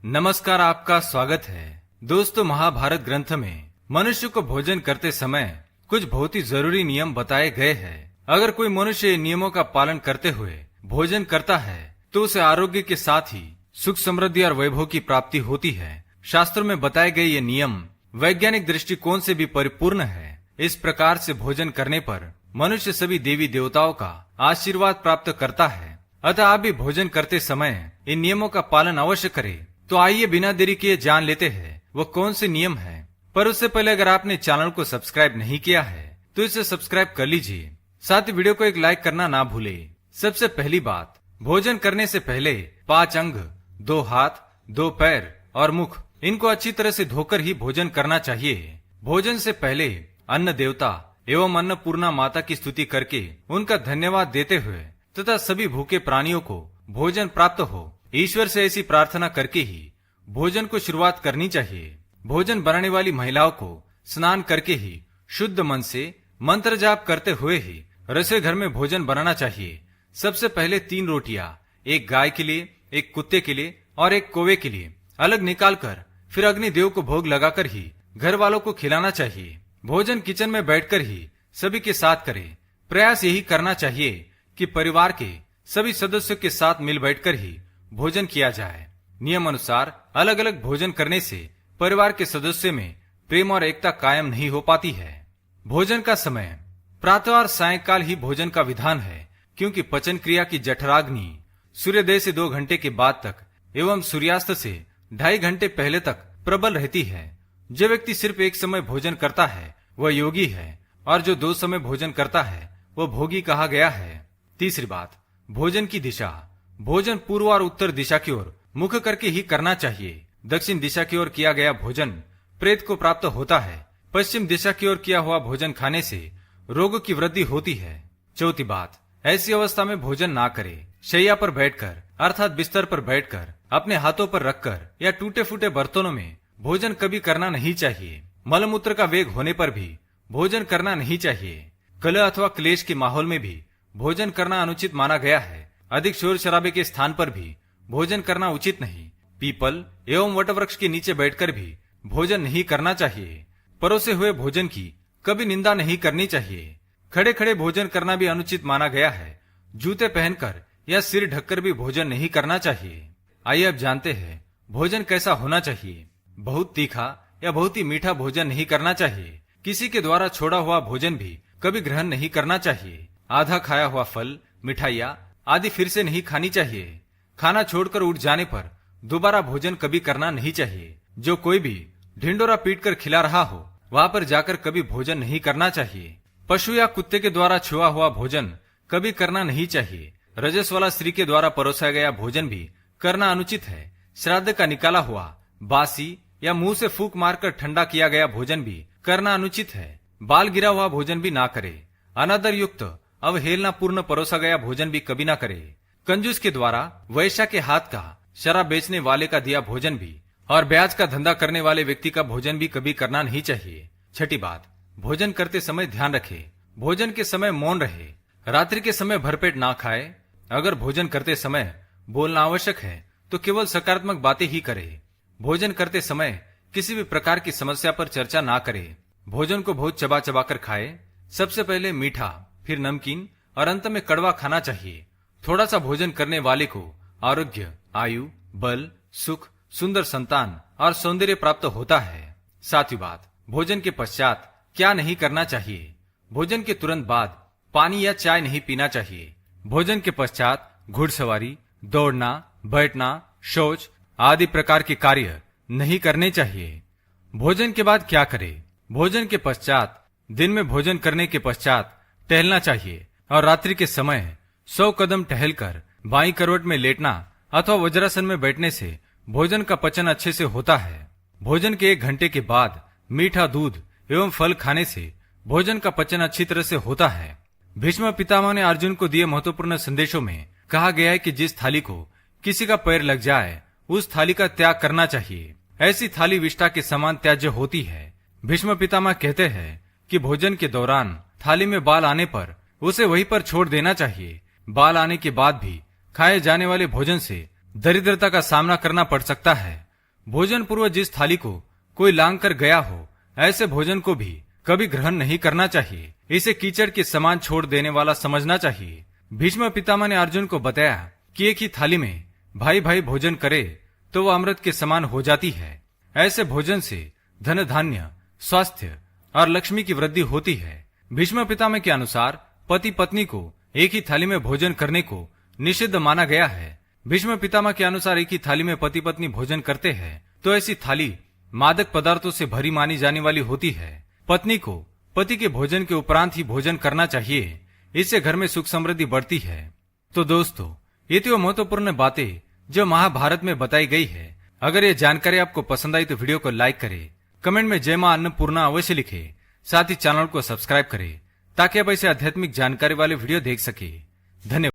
नमस्कार, आपका स्वागत है। दोस्तों, महाभारत ग्रंथ में मनुष्य को भोजन करते समय कुछ बहुत ही जरूरी नियम बताए गए हैं। अगर कोई मनुष्य नियमों का पालन करते हुए भोजन करता है तो उसे आरोग्य के साथ ही सुख, समृद्धि और वैभव की प्राप्ति होती है। शास्त्रों में बताए गए ये नियम वैज्ञानिक दृष्टिकोण से भी परिपूर्ण है। इस प्रकार से भोजन करने पर मनुष्य सभी देवी देवताओं का आशीर्वाद प्राप्त करता है। अतः आप भी भोजन करते समय इन नियमों का पालन अवश्य करें। तो आइए बिना देरी किए जान लेते हैं वो कौन से नियम हैं। पर उससे पहले अगर आपने चैनल को सब्सक्राइब नहीं किया है तो इसे सब्सक्राइब कर लीजिए। साथ ही वीडियो को एक लाइक करना ना भूले। सबसे पहली बात, भोजन करने से पहले 5 अंग, 2 हाथ, 2 पैर और मुख, इनको अच्छी तरह से धोकर ही भोजन करना चाहिए। भोजन से पहले अन्न देवता एवं अन्नपूर्णा माता की स्तुति करके उनका धन्यवाद देते हुए तथा सभी भूखे प्राणियों को भोजन प्राप्त हो, ईश्वर से ऐसी प्रार्थना करके ही भोजन को शुरुआत करनी चाहिए। भोजन बनाने वाली महिलाओं को स्नान करके ही शुद्ध मन से मंत्र जाप करते हुए ही रसोई घर में भोजन बनाना चाहिए। सबसे पहले 3 रोटियां, एक गाय के लिए, एक कुत्ते के लिए और एक कौवे के लिए अलग निकालकर फिर अग्निदेव को भोग लगाकर ही घर वालों को खिलाना चाहिए। भोजन किचन में बैठकर ही सभी के साथ करें। प्रयास यही करना चाहिए कि परिवार के सभी सदस्यों के साथ मिल बैठकर ही भोजन किया जाए। नियम अनुसार अलग अलग भोजन करने से परिवार के सदस्यों में प्रेम और एकता कायम नहीं हो पाती है। भोजन का समय प्रातः और सायंकाल ही भोजन का विधान है, क्योंकि पचन क्रिया की जठराग्नि सूर्योदय से 2 घंटे के बाद तक एवं सूर्यास्त से 2.5 घंटे पहले तक प्रबल रहती है। जो व्यक्ति सिर्फ एक समय भोजन करता है वह योगी है, और जो 2 समय भोजन करता है वह भोगी कहा गया है। तीसरी बात, भोजन की दिशा। भोजन पूर्व और उत्तर दिशा की ओर मुख करके ही करना चाहिए। दक्षिण दिशा की ओर किया गया भोजन प्रेत को प्राप्त होता है। पश्चिम दिशा की ओर किया हुआ भोजन खाने से रोग की वृद्धि होती है। चौथी बात, ऐसी अवस्था में भोजन ना करे। शैया पर बैठकर अर्थात बिस्तर पर बैठकर अपने हाथों पर रखकर या टूटे फूटे बर्तनों में भोजन कभी करना नहीं चाहिए। मलमूत्र का वेग होने पर भी भोजन करना नहीं चाहिए। कलह अथवा क्लेश के माहौल में भी भोजन करना अनुचित माना गया है। अधिक शोर शराबे के स्थान पर भी भोजन करना उचित नहीं। पीपल एवं वटवृक्ष के नीचे बैठकर भी भोजन नहीं करना चाहिए। परोसे हुए भोजन की कभी निंदा नहीं करनी चाहिए। खड़े खड़े भोजन करना भी अनुचित माना गया है। जूते पहनकर या सिर ढककर भी भोजन नहीं करना चाहिए। आइए अब जानते हैं भोजन कैसा होना चाहिए। बहुत तीखा या बहुत ही मीठा भोजन नहीं करना चाहिए। किसी के द्वारा छोड़ा हुआ भोजन भी कभी ग्रहण नहीं करना चाहिए। आधा खाया हुआ फल, मिठाइयाँ आदि फिर से नहीं खानी चाहिए। खाना छोड़कर उठ जाने पर दोबारा भोजन कभी करना नहीं चाहिए। जो कोई भी ढिंडोरा पीटकर खिला रहा हो वहां पर जाकर कभी भोजन नहीं करना चाहिए। पशु या कुत्ते के द्वारा छुआ हुआ भोजन कभी करना नहीं चाहिए। रजस वाला स्त्री के द्वारा परोसा गया भोजन भी करना अनुचित है। श्राद्ध का निकाला हुआ, बासी या मुंह से फूंक मारकर ठंडा किया गया भोजन भी करना अनुचित है। बाल गिरा हुआ भोजन भी ना करे। अनादर युक्त अवहेलना पूर्ण परोसा गया भोजन भी कभी ना करे। कंजूस के द्वारा वैश्या के हाथ का, शराब बेचने वाले का दिया भोजन भी और ब्याज का धंधा करने वाले व्यक्ति का भोजन भी कभी करना नहीं चाहिए। छठी बात, भोजन करते समय ध्यान रखे। भोजन के समय मौन रहे। रात्रि के समय भरपेट ना खाए। अगर भोजन करते समय बोलना आवश्यक है तो केवल सकारात्मक बातें ही करे। भोजन करते समय किसी भी प्रकार की समस्या पर चर्चा ना करे। भोजन को बहुत चबा चबा कर खाए। सबसे पहले मीठा, फिर नमकीन और अंत में कड़वा खाना चाहिए। थोड़ा सा भोजन करने वाले को आरोग्य, आयु, बल, सुख, सुंदर संतान और सौंदर्य प्राप्त होता है। सातवीं बात, भोजन के पश्चात क्या नहीं करना चाहिए। भोजन के तुरंत बाद पानी या चाय नहीं पीना चाहिए। भोजन के पश्चात घुड़सवारी, दौड़ना, बैठना, शौच आदि प्रकार के कार्य नहीं करने चाहिए। भोजन के बाद क्या करें। भोजन के पश्चात दिन में भोजन करने के पश्चात टहलना चाहिए और रात्रि के समय 100 कदम टहलकर बाईं करवट में लेटना अथवा वज्रासन में बैठने से भोजन का पचन अच्छे से होता है। भोजन के 1 घंटे के बाद मीठा दूध एवं फल खाने से भोजन का पचन अच्छी तरह से होता है। भीष्म पितामह ने अर्जुन को दिए महत्वपूर्ण संदेशों में कहा गया है कि जिस थाली को किसी का पैर लग जाए उस थाली का त्याग करना चाहिए। ऐसी थाली विष्ठा के समान त्याज्य होती है। भीष्म पितामह कहते हैं कि भोजन के दौरान थाली में बाल आने पर उसे वहीं पर छोड़ देना चाहिए। बाल आने के बाद भी खाए जाने वाले भोजन से दरिद्रता का सामना करना पड़ सकता है। भोजन पूर्व जिस थाली को कोई लांग कर गया हो, ऐसे भोजन को भी कभी ग्रहण नहीं करना चाहिए। इसे कीचड़ के समान छोड़ देने वाला समझना चाहिए। भीष्म पितामह ने अर्जुन को बताया कि एक ही थाली में भाई भाई भोजन करे तो वह अमृत के समान हो जाती है। ऐसे भोजन से धन धान्य, स्वास्थ्य और लक्ष्मी की वृद्धि होती है। भीष्म पितामह के अनुसार पति पत्नी को एक ही थाली में भोजन करने को निषिद्ध माना गया है। भीष्म पितामह के अनुसार एक ही थाली में पति पत्नी भोजन करते हैं तो ऐसी थाली मादक पदार्थों से भरी मानी जाने वाली होती है। पत्नी को पति के भोजन के उपरांत ही भोजन करना चाहिए, इससे घर में सुख समृद्धि बढ़ती है। तो दोस्तों, ये थी वो महत्वपूर्ण बातें जो महाभारत में बताई गई है। अगर ये जानकारी आपको पसंद आई तो वीडियो को लाइक करें, कमेंट में जय मां अन्नपूर्णा अवश्य लिखें, साथ ही चैनल को सब्सक्राइब करें ताकि आप ऐसे आध्यात्मिक जानकारी वाले वीडियो देख सके। धन्यवाद।